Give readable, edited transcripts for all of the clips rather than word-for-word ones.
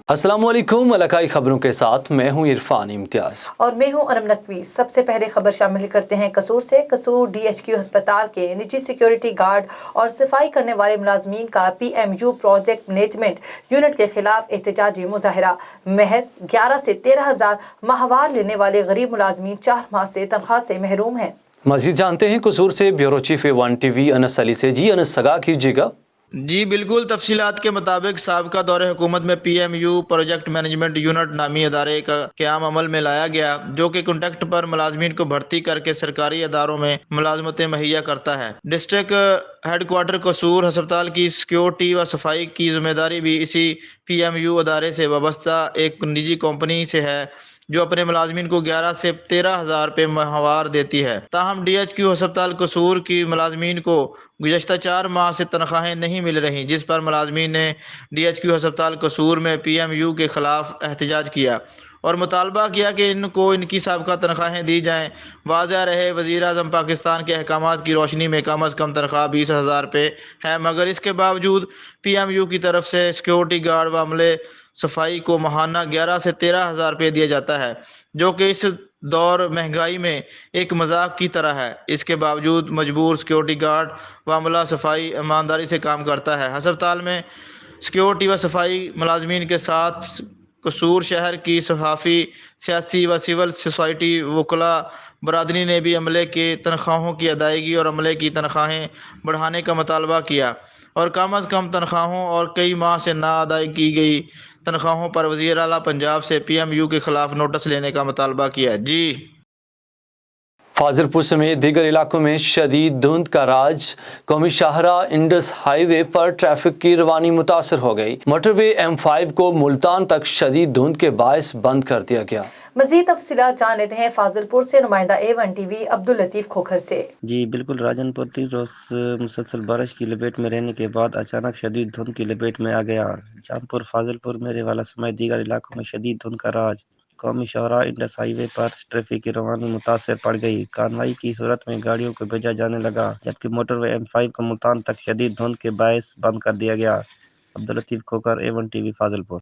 अस्सलाम वालेकुम। इलाकाई खबरों के साथ मैं हूं इरफान इम्तियाज और मैं हूं अनम नकवी। सबसे पहले खबर शामिल करते हैं कसूर से। कसूर DHQ अस्पताल के निजी सिक्योरिटी गार्ड और सफाई करने वाले मुलाजमीन का PMU प्रोजेक्ट मैनेजमेंट यूनिट के खिलाफ एहतजाजी मुजाहरा। महज 11 से 13 हज़ार माहवार लेने वाले गरीब मुलाजमीन 4 माह से तनख्वाह से महरूम हैं। मजीद जानते हैं कसूर से bureau chief A1 TV Anas Ali से। जी अनस, सगा कीजिएगा। जी बिल्कुल, तफसीलात के मुताबिक साबका दौरे हुकूमत में PMU प्रोजेक्ट मैनेजमेंट यूनिट नामी अदारे का क़याम अमल में लाया गया, जो कि कॉन्ट्रैक्ट पर मुलाजमीन को भर्ती करके सरकारी अदारों में मुलाजमतें मुहैया करता है। डिस्ट्रिक्ट हेडक्वार्टर कसूर अस्पताल की सिक्योरिटी व सफाई की जिम्मेदारी भी इसी PMU अदारे से वाबस्ता एक निजी कंपनी से है, जो अपने मुलाजमीन को 11 से 13 हज़ार रुपये माहवार देती है। ताहम DHQ अस्पताल कसूर की मुलाजमीन को गुज़श्ता 4 माह से तनख्वाहें नहीं मिल रहीं, जिस पर मुलाजमीन ने DHQ अस्पताल कसूर में PMU के ख़िलाफ़ एहतजाज किया और मुतालबा किया कि इनको इनकी साबिक़ा तनख्वाहें दी जाएँ। वाज़ह रहे, वज़ीर आज़म पाकिस्तान के अहकामात की रोशनी में कम अज़ कम तनख्वाह 20 हज़ार रुपये है, मगर इसके बावजूद PMU की तरफ से सिक्योरिटी गार्ड व अमले सफाई को माहाना 11 से 13 हज़ार रुपये दिया जाता है, जो कि इस दौर महंगाई में एक मजाक की तरह है। इसके बावजूद मजबूर सिक्योरिटी गार्ड व अमला सफाई ईमानदारी से काम करता है। अस्पताल में सिक्योरिटी व सफाई मुलाजमीन के साथ कसूर शहर की सहाफ़ी, सियासी व सिविल सोसाइटी वकला बरादरी ने भी अमले के तनख्वाहों की अदायगी और अमले की तनख्वाहें बढ़ाने का मुतालबा किया और कम अज़ कम तनख्वाहों और कई माह से ना अदा की गई तनख्वाहों पर वज़ीर आला पंजाब से PMU के खिलाफ नोटिस लेने का मुतालबा किया। जी फाजिलपुर समेत दीगर इलाकों में शदीद धुंध का राज। कौमी शाहरा इंडस हाईवे पर ट्रैफिक की रवानी मुतासर हो गई। मोटरवे M5 को मुल्तान तक शदीद धुंध के बायस बंद कर दिया गया। मज़ीद तफसीलात जान लेते हैं फाजिलपुर से नुमाइंदा A1 TV अब्दुल लतीफ़ खोखर से। जी बिल्कुल, राजनपुर 3 रोज मुसलसल बारिश की लपेट में रहने के बाद अचानक शदीद धुंध की लपेट में आ गया। जौनपुर, फाजिलपुर, मेरे वाला समेत दीगर इलाकों में शदीद धुंध का राज। कौमी शाहरा इंडस हाईवे पर ट्रैफिक की रवानी मुतासर पड़ गई। कार्रवाई की सूरत में गाड़ियों को भेजा जाने लगा, जबकि मोटरवे M5 को मुल्तान तक शदीद धुंध के बायस बंद कर दिया गया। Abdul Latif Khokhar, A1 TV, Fazilpur.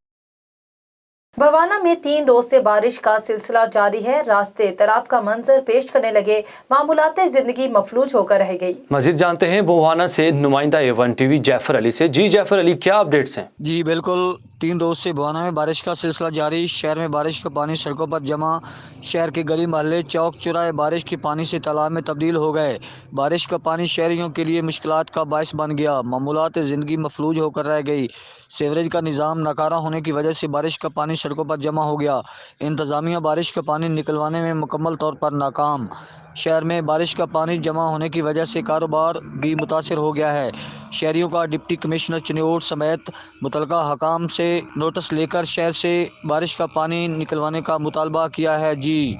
भवाना में 3 रोज से बारिश का सिलसिला जारी है। रास्ते तालाब का मंजर पेश करने लगे, मामूलाते जिंदगी मफलूज होकर रह गई। मजीद जानते हैं भवाना से नुमाइंदा A1 TV जैफर अली से। जी जैफर अली, क्या अपडेट्स हैं? जी बिल्कुल, 3 रोज से भवाना में बारिश का सिलसिला जारी। शहर में बारिश का पानी सड़कों पर जमा, शहर के गली मोहल्ले, चौक चौराहे बारिश के पानी से तालाब में तब्दील हो गए। बारिश का पानी शहरियों के लिए मुश्किलात का बायस बन गया, मामूलात ज़िंदगी मफलूज होकर रह गई। सीवरेज का निज़ाम नाकारा होने की वजह से बारिश का पानी सड़कों पर जमा हो गया। इंतज़ामिया बारिश का पानी निकलवाने में मुकम्मल तौर पर नाकाम। शहर में बारिश का पानी जमा होने की वजह से कारोबार भी मुतासर हो गया है। शहरियों का डिप्टी कमिश्नर चिन्नौर समेत मुतलका हकाम से नोटिस लेकर शहर से बारिश का पानी निकलवाने का मुतालबा किया है। जी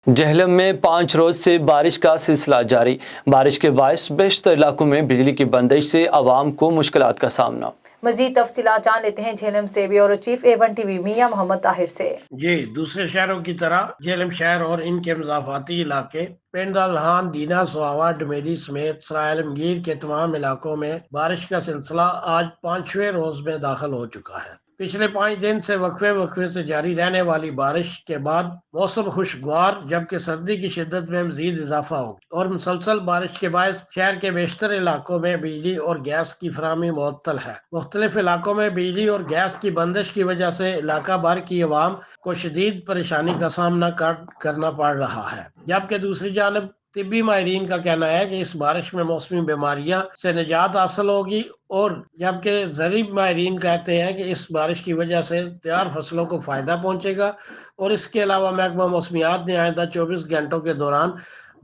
जहलम में 5 रोज से बारिश का सिलसिला जारी। बारिश के बायस बेशतर इलाकों में बिजली की बंदिश से आवाम को मुश्किलात का सामना। मजीद तफसीलात जान लेते हैं झेलम से ब्यूरो चीफ A1 TV मियां मोहम्मद ताहिर से। जी, दूसरे शहरों की तरह झेलम शहर और इनके मुज़ाफ़ाती इलाके पेंडालहान, दीना, सुहावा, डमेली समेत सराय आलमगीर के तमाम इलाकों में बारिश का सिलसिला आज 5वें रोज में दाखिल हो चुका है। पिछले 5 दिन से वक्फे से जारी रहने वाली बारिश के बाद मौसम खुशगवार, जबकि सर्दी की शिद्दत में मजीद इजाफा हो और मुसलसल बारिश के बायस शहर के बेशतर इलाकों में बिजली और गैस की फराहमी मुअत्तल है। मुख्तलिफ इलाकों में बिजली और गैस की बंदिश की वजह से इलाका भर की अवाम को शदीद परेशानी का सामना करना पड़ रहा है, जबकि दूसरी जानब तिब्बी माहिरीन का कहना है कि इस बारिश में मौसमी बीमारियां से निजात हासिल होगी, और जबकि ज़रीब माहिरीन कहते हैं कि इस बारिश की वजह से तैयार फसलों को फ़ायदा पहुंचेगा। और इसके अलावा महकमा मौसमियात ने आइंदा 24 घंटों के दौरान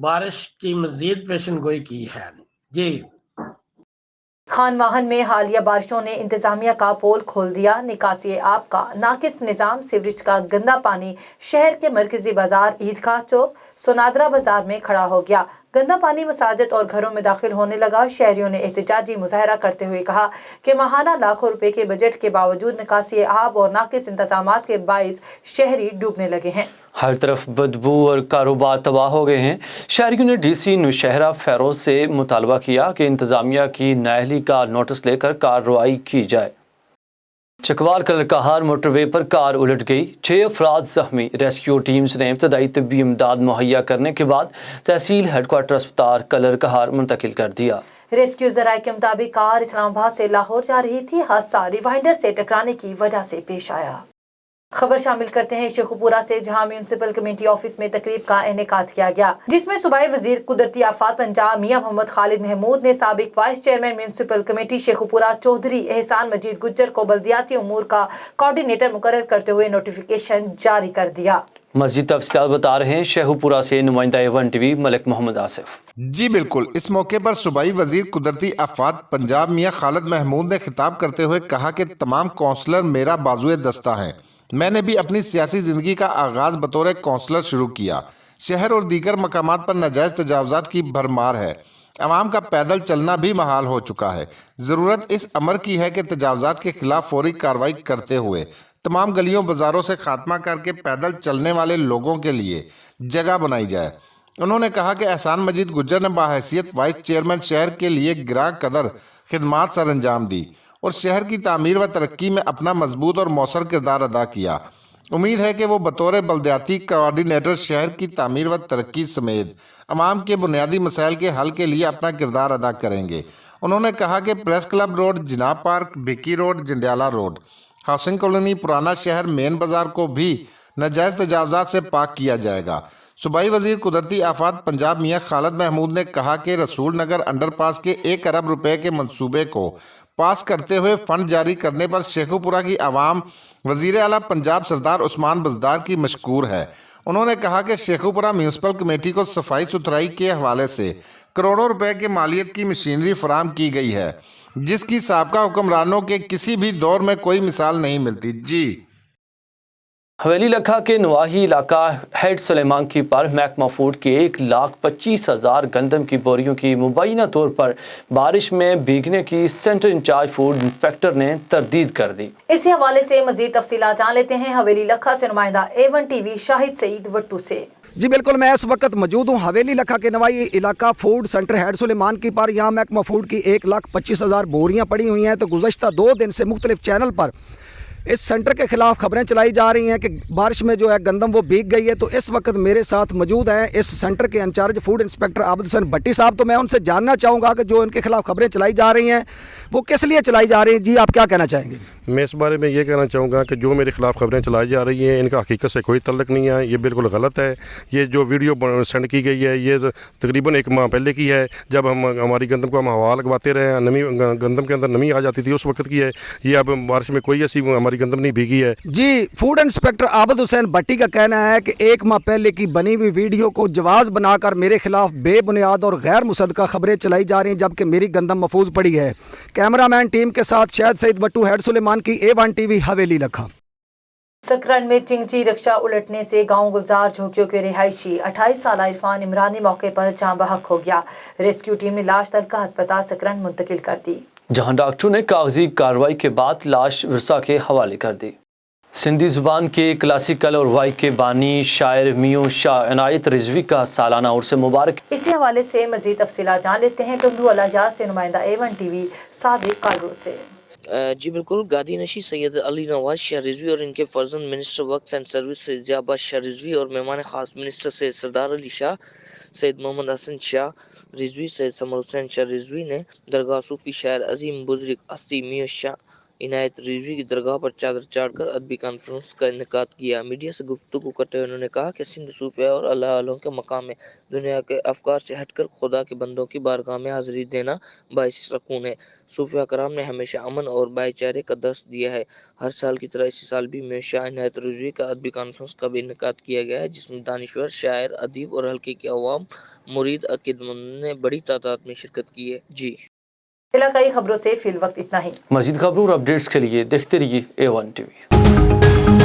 बारिश की मज़ीद पेशन गोई की है। जी खानवाहन में हालिया बारिशों ने इंतजामिया का पोल खोल दिया। निकासी आब का नाकिस निज़ाम, सीवरेज का गंदा पानी शहर के मरकजी बाजार, ईदगाह चौक, सोनादरा बाजार में खड़ा हो गया। गंदा पानी मसाजिद और घरों में दाखिल होने लगा। शहरियों ने एहतजाजी मुजाहरा करते हुए कहा कि माहाना लाखों रुपए के बजट के बावजूद निकासी आब और नाकिस इंतजामात के बाइस शहरी डूबने लगे हैं। हर तरफ बदबू और कारोबार तबाह हो गए हैं। शहरियों ने DC नौशहरा फेरोज से मुतालबा किया कि इंतजामिया की नाअहली का नोटिस लेकर कार्रवाई की जाए। چکوال کلرکہار موٹر وے پر کار الٹ گئی، 6 افراد زخمی۔ ریسکیو ٹیمز نے ابتدائی طبی امداد مہیا کرنے کے بعد تحصیل ہیڈ کوارٹر اسپتال کلرکہار منتقل کر دیا۔ ریسکیو ذرائع کے مطابق کار اسلام آباد سے لاہور جا رہی تھی۔ حادثہ ریوائنڈر سے ٹکرانے کی وجہ سے پیش آیا۔ خبر شامل کرتے ہیں شیخوپورہ سے، جہاں میونسپل کمیٹی آفس میں تقریب کا انعقاد کیا گیا، جس میں صوبائی وزیر قدرتی آفات پنجاب میاں محمد خالد محمود نے سابق vice chairman municipal committee Sheikhupura Chaudhry Ahsan Majeed Gujjar کو بلدیاتی امور کا کوارڈینیٹر مقرر کرتے ہوئے نوٹیفیکیشن جاری کر دیا۔ مزید تفصیلات بتا رہے ہیں شیخوپورہ سے نمائندہ ایون ٹی وی ملک محمد آصف۔ جی بالکل، اس موقع پر صوبائی وزیر قدرتی آفات پنجاب میاں خالد محمود نے خطاب کرتے ہوئے کہا کہ تمام کونسلر میرا بازوئے دستہ ہیں۔ میں نے بھی اپنی سیاسی زندگی کا آغاز بطور کونسلر شروع کیا۔ شہر اور دیگر مقامات پر ناجائز تجاوزات کی بھرمار ہے، عوام کا پیدل چلنا بھی محال ہو چکا ہے۔ ضرورت اس امر کی ہے کہ تجاوزات کے خلاف فوری کارروائی کرتے ہوئے تمام گلیوں بازاروں سے خاتمہ کر کے پیدل چلنے والے لوگوں کے لیے جگہ بنائی جائے۔ انہوں نے کہا کہ احسان مجید گجر نے بحیثیت وائس چیئرمین شہر کے لیے گراں قدر خدمات سر انجام دی اور شہر کی تعمیر و ترقی میں اپنا مضبوط اور مؤثر کردار ادا کیا۔ امید ہے کہ وہ بطور بلدیاتی کوارڈینیٹر شہر کی تعمیر و ترقی سمیت عوام کے بنیادی مسائل کے حل کے لیے اپنا کردار ادا کریں گے۔ انہوں نے کہا کہ پریس کلب روڈ، جناب park, بھکی road, جنڈیالہ road, housing colony, پرانا شہر، مین بازار کو بھی ناجائز تجاوزات سے پاک کیا جائے گا۔ صوبائی وزیر قدرتی آفات پنجاب میاں خالد محمود نے کہا کہ رسول نگر انڈر پاس کے 1 ارب روپے کے منصوبے کو پاس کرتے ہوئے فنڈ جاری کرنے پر شیخوپورہ کی عوام وزیر اعلیٰ پنجاب سردار عثمان بزدار کی مشکور ہے۔ انہوں نے کہا کہ شیخوپورہ میونسپل کمیٹی کو صفائی ستھرائی کے حوالے سے کروڑوں روپے کے مالیت کی مشینری فراہم کی گئی ہے، جس کی سابقہ حکمرانوں کے کسی بھی دور میں کوئی مثال نہیں ملتی۔ جی حویلی لکھا کے نواحی علاقہ ہیڈ سلیمان کی پر محکمہ فوڈ کی 1,25,000 گندم کی بوریوں کی مبینہ طور پر بارش میں بھیگنے کی سینٹر انچارج فوڈ انسپیکٹر نے تردید کر دی۔ اسی حوالے سے مزید تفصیلات جان لیتے ہیں حویلی لکھا سے نمائندہ ایون ٹی وی شاہد سعید وٹو سے۔ جی بالکل، میں اس وقت موجود ہوں حویلی لکھا کے نوائی علاقہ فوڈ سینٹر ہیڈ سلیمان کی پر۔ یہاں محکمہ فوڈ کی 1,25,000 بوریاں پڑی ہوئی ہیں۔ تو گزشتہ 2 دن سے مختلف چینل پر اس سینٹر کے خلاف خبریں چلائی جا رہی ہیں کہ بارش میں جو ہے گندم وہ بھیگ گئی ہے۔ تو اس وقت میرے ساتھ موجود ہیں اس سینٹر کے انچارج فوڈ انسپیکٹر عابد حسین بھٹی صاحب۔ تو میں ان سے جاننا چاہوں گا کہ جو ان کے خلاف خبریں چلائی جا رہی ہیں وہ کس لیے چلائی جا رہی ہیں۔ جی آپ کیا کہنا چاہیں گے؟ میں اس بارے میں یہ کہنا چاہوں گا کہ جو میرے خلاف خبریں چلائی جا رہی ہیں ان کا حقیقت سے کوئی تعلق نہیں ہے، یہ بالکل غلط ہے۔ یہ جو ویڈیو سینڈ کی گئی ہے یہ تقریباً 1 ماہ پہلے کی ہے، جب ہماری گندم کو ہم ہوا لگواتے رہے ہیں، نمی گندم کے اندر نمی آ جاتی تھی، اس وقت کی ہے۔ یہ اب بارش میں کوئی ایسی ہماری گندم نہیں بھیگی ہے۔ جی فوڈ انسپیکٹر عابد حسین بھٹی کا کہنا ہے کہ 1 ماہ پہلے کی بنی ہوئی ویڈیو کو جواز بنا کر میرے خلاف بے بنیاد اور غیر مصدقہ خبریں چلائی جا رہی ہیں، جبکہ میری گندم محفوظ پڑی ہے۔ کیمرہ مین ٹیم کے ساتھ شاہد سعید وٹو، ہیڈ سلیمان کی A1 ٹی وی حویلی لکھا۔ سکرن میں چنگچی رکشہ الٹنے سے گاؤں گلزار جھوکیوں کے رہائشی 28 سالہ عرفان عمرانی موقع پر جاں بحق ہو گیا۔ ریسکیو ٹیم نے لاش تلکہ ہسپتال سکرن منتقل کر دی، جہاں ڈاکٹروں نے کاغذی کارروائی کے بعد لاش ورثا کے حوالے کر دی۔ سندھی زبان کے کلاسیکل اور وائی کے بانی شاعر میوں شاہ عنایت رضوی کا سالانہ عرس مبارک۔ اسی حوالے سے مزید تفصیلات جان لیتے ہیں ٹنڈو الاجار سے نمائندہ A1 ٹی وی صادق کالرو سے۔ جی بالکل، گادی نشی سید علی نواز شاہ رضوی اور ان کے فرزند منسٹر ورکس اینڈ سروس سید ضیاء شاہ رضوی اور مہمان خاص منسٹر سید سردار علی شاہ، سید محمد حسن شاہ رضوی، سید سمر حسین شاہ رضوی نے درگاہ صوفی شاعر عظیم بزرگ ہستی میاں شاہ عنایت رضوی کی درگاہ پر چادر چاڑھ کر ادبی کانفرنس کا انعقاد کیا۔ میڈیا سے گفتگو کرتے ہوئے انہوں نے کہا کہ سندھ صوفیہ اور اللہ والوں کے مقام میں دنیا کے افکار سے ہٹ کر خدا کے بندوں کی بارگاہ میں حاضری دینا باعث سکون ہے۔ صوفیہ کرام نے ہمیشہ امن اور بھائی چارے کا درس دیا ہے۔ ہر سال کی طرح اسی سال بھی میاں شاہ عنایت رضوی کا ادبی کانفرنس کا بھی انعقاد کیا گیا ہے، جس میں دانشور، شاعر، ادیب اور حلقے کے عوام، مرید، عقیدتمندوں نے بڑی تعداد میں شرکت کی ہے۔ جی علاقائی خبروں سے فی الوقت اتنا ہی۔ مزید خبروں اور اپڈیٹس کے لیے دیکھتے رہیے A1 ٹی وی۔